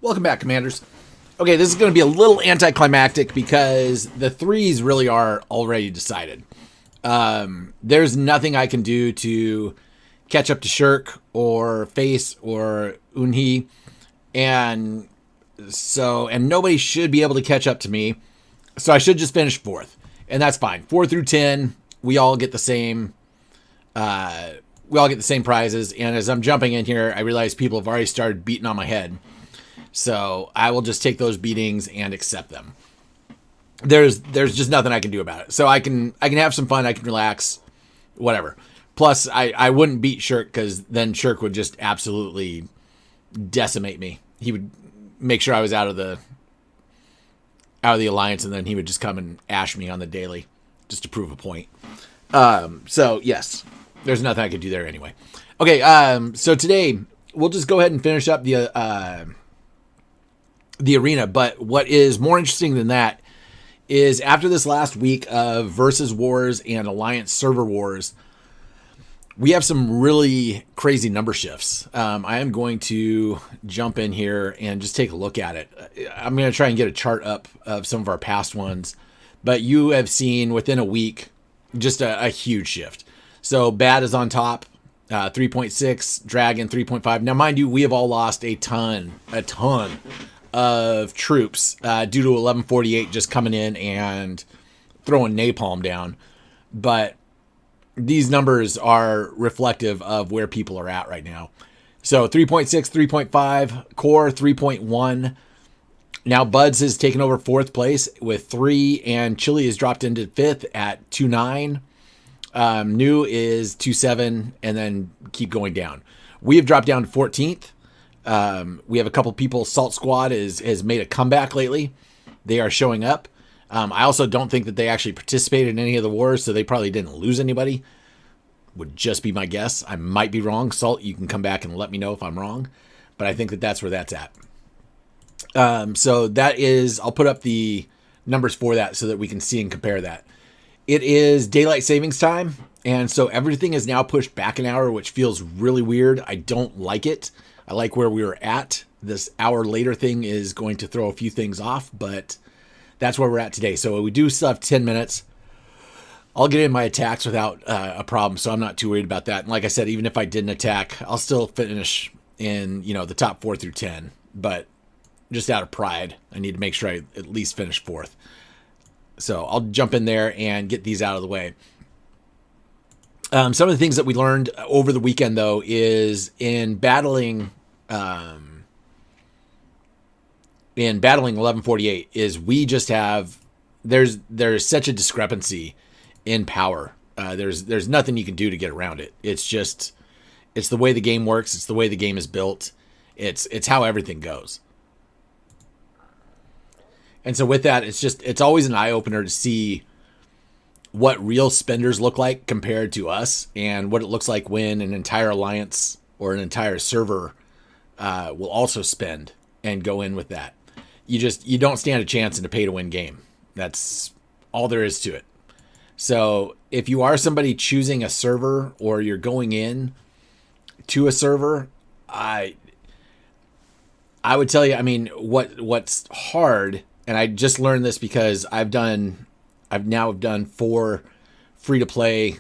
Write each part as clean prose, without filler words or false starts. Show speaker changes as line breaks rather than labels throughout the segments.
Welcome back, Commanders. Okay, this is going to be a little anticlimactic because the threes really are already decided. There's nothing I can do to catch up to Shirk or Face or Unhi, and nobody should be able to catch up to me. So I should just finish fourth, and that's fine. 4 through 10, we all get the same. We all get the same prizes. And as I'm jumping in here, I realize people have already started beating on my head. So I will just take those beatings and accept them. There's just nothing I can do about it. So I can have some fun. I can relax, whatever. Plus, I wouldn't beat Shirk because then Shirk would just absolutely decimate me. He would make sure I was out of the alliance, and then he would just come and ash me on the daily just to prove a point. So yes, there's nothing I could do there anyway. Okay, so today we'll just go ahead and finish up the arena. But what is more interesting than that is after this last week of Versus Wars and Alliance Server Wars, we have some really crazy number shifts. I am going to jump in here and just take a look at it. I'm going to try and get a chart up of some of our past ones, but you have seen within a week just a huge shift. So Bad is on top, 3.6, Dragon 3.5. Now, mind you, we have all lost a ton of troops due to 1148 just coming in and throwing napalm down. But these numbers are reflective of where people are at right now. So 3.6, 3.5, Core 3.1. Now Buds has taken over fourth place with 3, and Chili has dropped into fifth at 2.9. New is 2.7, and then keep going down. We have dropped down to 14th. We have a couple people. Salt Squad has made a comeback lately. They are showing up. I also don't think that they actually participated in any of the wars, so they probably didn't lose anybody. Would just be my guess. I might be wrong. Salt, you can come back and let me know if I'm wrong, but I think that that's where that's at. So that is, I'll put up the numbers for that so that we can see and compare that. It is daylight savings time, and so everything is now pushed back an hour, which feels really weird. I don't like it. I like where we were at. This hour later thing is going to throw a few things off, but that's where we're at today. So we do still have 10 minutes. I'll get in my attacks without a problem, so I'm not too worried about that. And like I said, even if I didn't attack, I'll still finish in, the top 4 through 10. But just out of pride, I need to make sure I at least finish fourth. So I'll jump in there and get these out of the way. Some of the things that we learned over the weekend, though, is in battling 1148, is we just have there's such a discrepancy in power. There's nothing you can do to get around it. It's the way the game works. It's the way the game is built. It's how everything goes. And so with that, it's always an eye opener to see what real spenders look like compared to us, and what it looks like when an entire alliance or an entire server will also spend and go in with that. You don't stand a chance in a pay to win game. That's all there is to it. So if you are somebody choosing a server or you're going in to a server, I would tell you, what's hard, and I just learned this because I've now done 4 free-to-play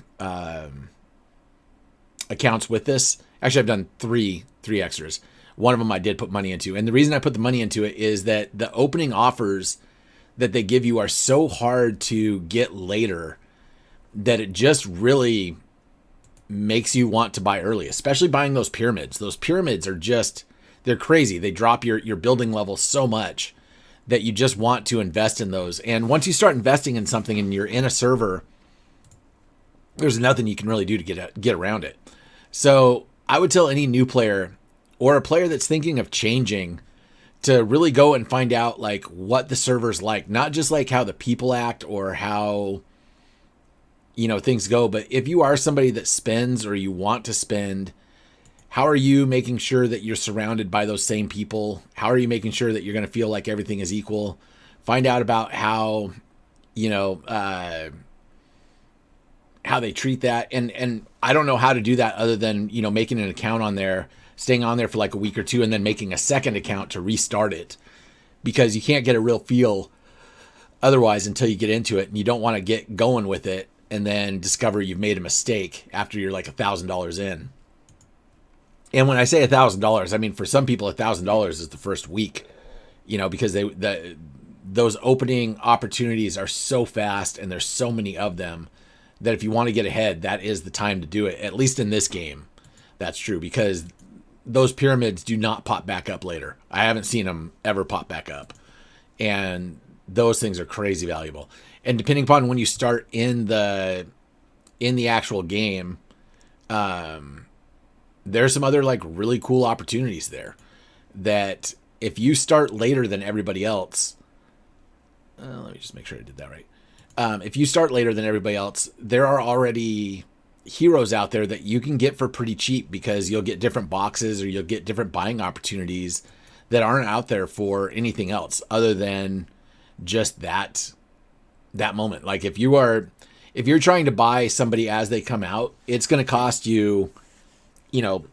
accounts with this. Actually, I've done three extras. One of them I did put money into. And the reason I put the money into it is that the opening offers that they give you are so hard to get later that it just really makes you want to buy early, especially buying those pyramids. Those pyramids are they're crazy. They drop your building level so much that you just want to invest in those. And once you start investing in something and you're in a server, there's nothing you can really do to get around it. So I would tell any new player or a player that's thinking of changing to really go and find out like what the server's like, not just like how the people act or how, things go. But if you are somebody that spends or you want to spend, how are you making sure that you're surrounded by those same people? How are you making sure that you're going to feel like everything is equal? Find out about how, how they treat that. And I don't know how to do that other than, making an account on there staying on there for like a week or two, and then making a second account to restart it, because you can't get a real feel otherwise until you get into it, and you don't want to get going with it and then discover you've made a mistake after you're like $1,000 in. And when I say $1,000, I mean, for some people, $1,000 is the first week, because those opening opportunities are so fast and there's so many of them that if you want to get ahead, that is the time to do it. At least in this game, that's true, because those pyramids do not pop back up later. I haven't seen them ever pop back up. And those things are crazy valuable. And depending upon when you start in the actual game, there's some other like really cool opportunities there that if you start later than everybody else, let me just make sure I did that right. If you start later than everybody else, there are already heroes out there that you can get for pretty cheap, because you'll get different boxes or you'll get different buying opportunities that aren't out there for anything else other than just that moment. Like if you're trying to buy somebody as they come out, it's going to cost you, $500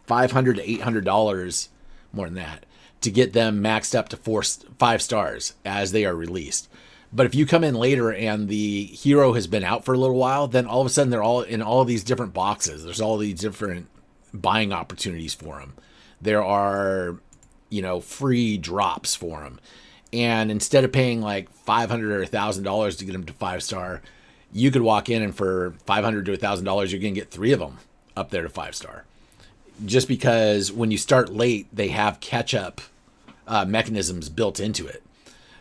to $800, more than that, to get them maxed up to 5 stars as they are released. But if you come in later and the hero has been out for a little while, then all of a sudden they're all in all these different boxes. There's all these different buying opportunities for them. There are, free drops for them. And instead of paying like $500 or $1,000 to get them to 5-star, you could walk in and for $500 to $1,000, you're going to get 3 of them up there to 5-star. Just because when you start late, they have catch-up mechanisms built into it.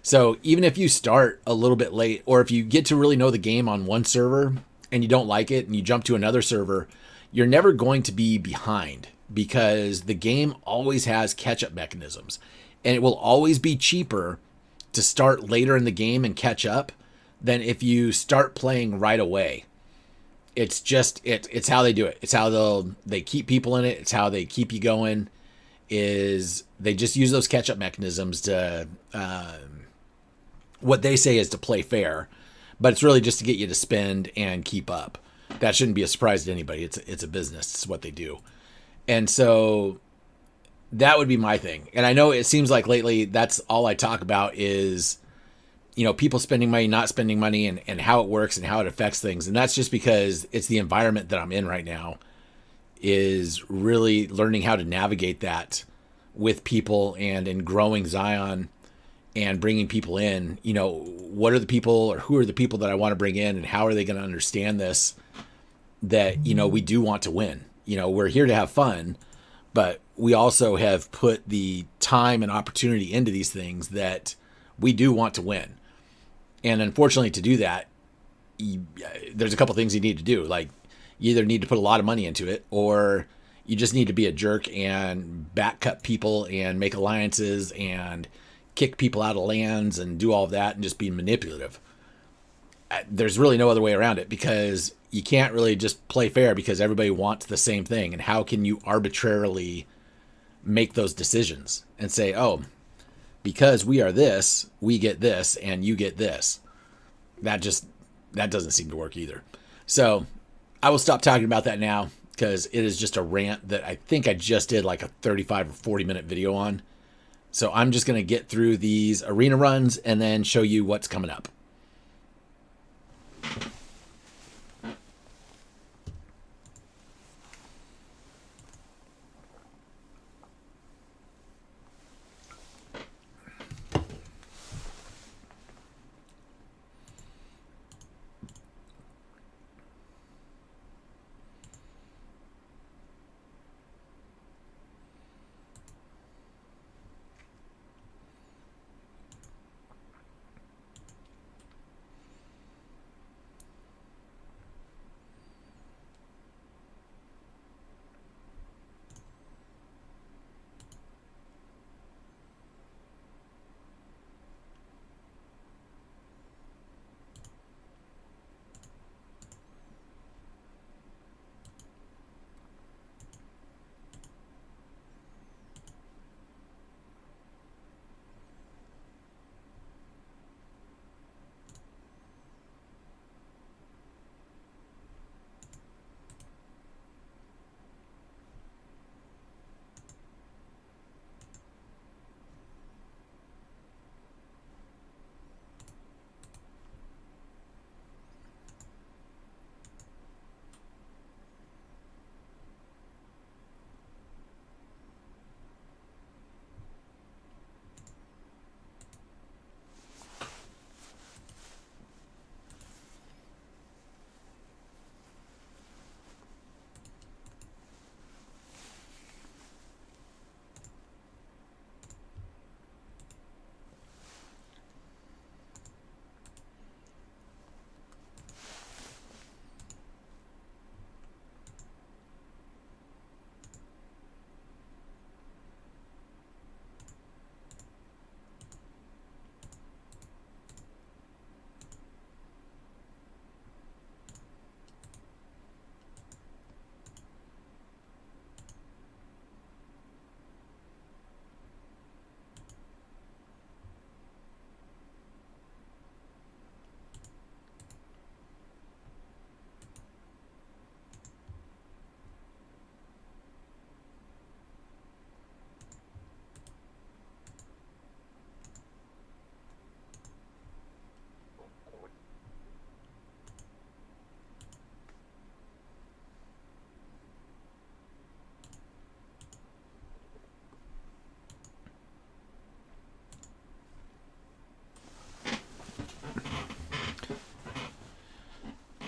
So even if you start a little bit late, or if you get to really know the game on one server and you don't like it and you jump to another server, you're never going to be behind, because the game always has catch-up mechanisms. And it will always be cheaper to start later in the game and catch up than if you start playing right away. It's just, it's how they do it. It's how they keep people in it. It's how they keep you going, is they just use those catch-up mechanisms to, what they say is to play fair, but it's really just to get you to spend and keep up. That shouldn't be a surprise to anybody. It's a business. It's what they do. And so that would be my thing. And I know it seems like lately that's all I talk about is, people spending money, not spending money, and how it works and how it affects things. And that's just because it's the environment that I'm in right now, is really learning how to navigate that with people and in growing Zion and bringing people in. What are the people, or who are the people that I want to bring in, and how are they going to understand this, that, we do want to win. We're here to have fun, but we also have put the time and opportunity into these things that we do want to win. And unfortunately, to do that, there's a couple things you need to do. Like, you either need to put a lot of money into it, or you just need to be a jerk and back cut people and make alliances and kick people out of lands and do all of that and just be manipulative. There's really no other way around it, because you can't really just play fair because everybody wants the same thing. And how can you arbitrarily make those decisions and say, oh, because we are this, we get this, and you get this? That doesn't seem to work either. So I will stop talking about that now, because it is just a rant that I think I just did like a 35 or 40 minute video on. So I'm just going to get through these arena runs and then show you what's coming up.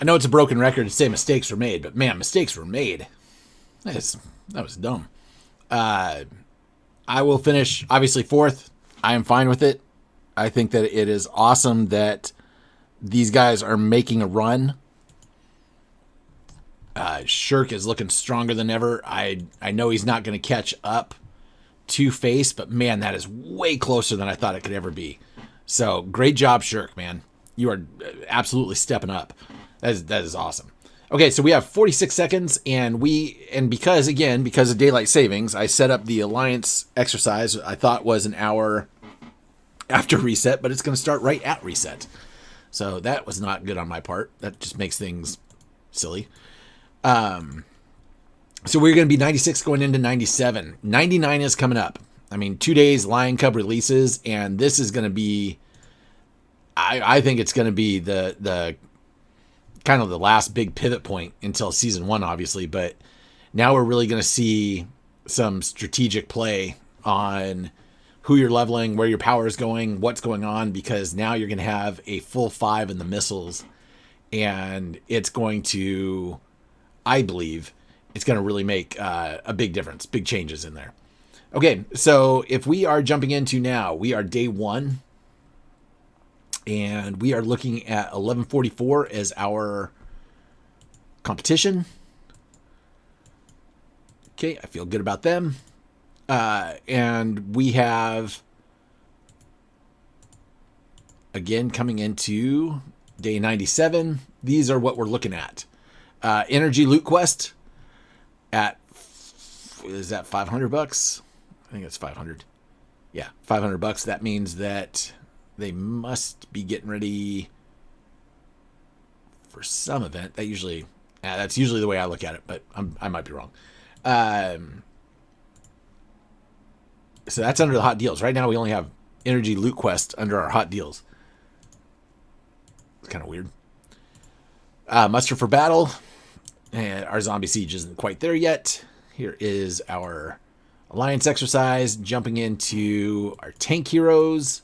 I know it's a broken record to say mistakes were made, but man, mistakes were made. That was dumb. I will finish, obviously, fourth. I am fine with it. I think that it is awesome that these guys are making a run. Shirk is looking stronger than ever. I know he's not going to catch up to Face, but man, that is way closer than I thought it could ever be. So great job, Shirk, man. You are absolutely stepping up. That is awesome. Okay, so we have 46 seconds, and because of daylight savings, I set up the Alliance exercise. I thought was an hour after reset, but it's going to start right at reset. So that was not good on my part. That just makes things silly. So we're going to be 96 going into 97. 99 is coming up. I mean, 2 days Lion Cub releases, and this is going to be, I think it's going to be the kind of the last big pivot point until season 1, obviously. But now we're really going to see some strategic play on who you're leveling, where your power is going, what's going on, because now you're going to have a full 5 in the missiles, and it's going to, I believe, it's going to really make a big difference, big changes in there. Okay, so if we are jumping into now, we are day 1, and we are looking at 1144 as our competition. Okay, I feel good about them. And we have, again, coming into day 97. These are what we're looking at. Energy loot quest at, is that $500? I think it's 500. Yeah, $500. That means that they must be getting ready for some event. That's usually the way I look at it, but I might be wrong. So that's under the hot deals. Right now we only have energy loot quest under our hot deals. It's kind of weird. Muster for battle. And our zombie siege isn't quite there yet. Here is our Alliance exercise, jumping into our tank heroes.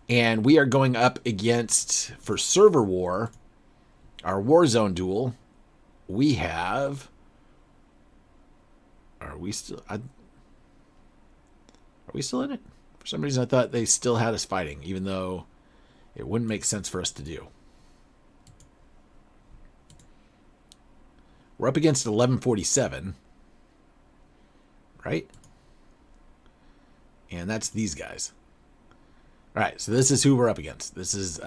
And we are going up against, for server war, our Warzone duel. We have... Are we still in it? For some reason I thought they still had us fighting, even though it wouldn't make sense for us to do. We're up against 1147. Right? And that's these guys. Alright, so this is who we're up against. This is,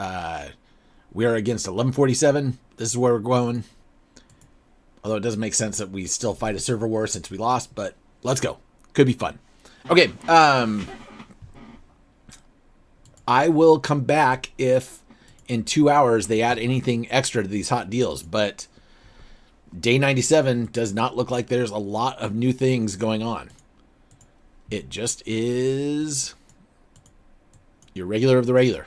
we are against 1147. This is where we're going. Although it doesn't make sense that we still fight a server war since we lost, but let's go. Could be fun. Okay, I will come back if in 2 hours they add anything extra to these hot deals, but day 97 does not look like there's a lot of new things going on. It just is your regular of the regular.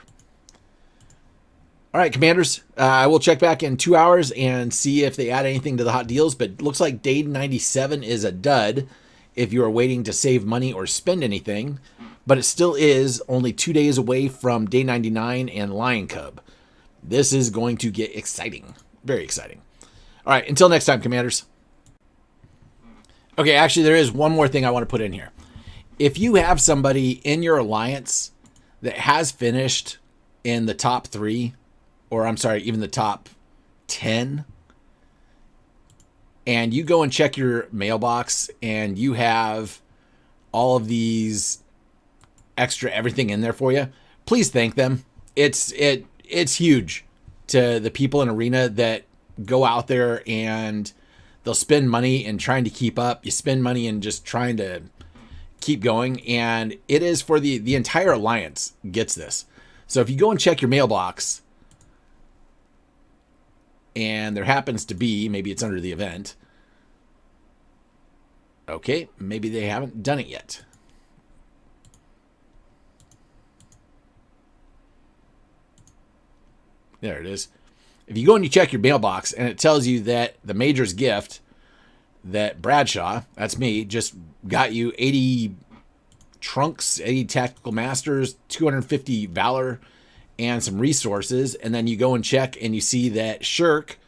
All right, commanders, I will check back in 2 hours and see if they add anything to the hot deals, but it looks like day 97 is a dud if you are waiting to save money or spend anything, but it still is only 2 days away from day 99 and Lion Cub. This is going to get exciting, very exciting. All right, until next time, commanders. Okay, actually, there is one more thing I want to put in here. If you have somebody in your alliance that has finished in the top 3, or I'm sorry, even the top 10, and you go and check your mailbox and you have all of these extra everything in there for you, please thank them. It's huge to the people in Arena that go out there and they'll spend money in trying to keep up. You spend money in just trying to keep going, and it is for the entire alliance gets this. So if you go and check your mailbox and there happens to be, maybe it's under the event. Okay, maybe they haven't done it yet. There it is. If you go and you check your mailbox and it tells you that the Major's gift that Bradshaw, that's me, just got you 80 trunks, 80 tactical masters, 250 valor, and some resources, and then you go and check and you see that Shirk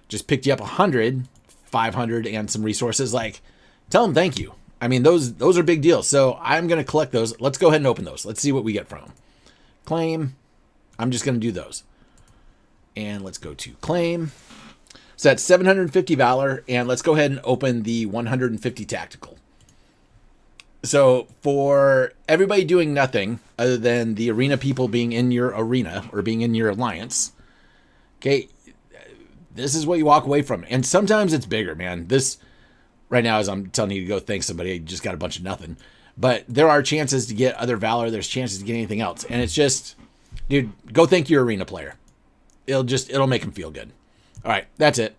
just picked you up 100, 500, and some resources. Like, tell them thank you. I mean, those are big deals. So I'm going to collect those. Let's go ahead and open those. Let's see what we get from them. Claim. I'm just going to do those. And let's go to claim. So that's $750 valor. And let's go ahead and open the 150 tactical. So for everybody doing nothing other than the arena people being in your arena or being in your alliance, okay, this is what you walk away from. And sometimes it's bigger, man. This right now, as I'm telling you to go thank somebody, I just got a bunch of nothing. But there are chances to get other valor. There's chances to get anything else. And it's just, dude, go thank your arena player. It'll make him feel good. All right, that's it.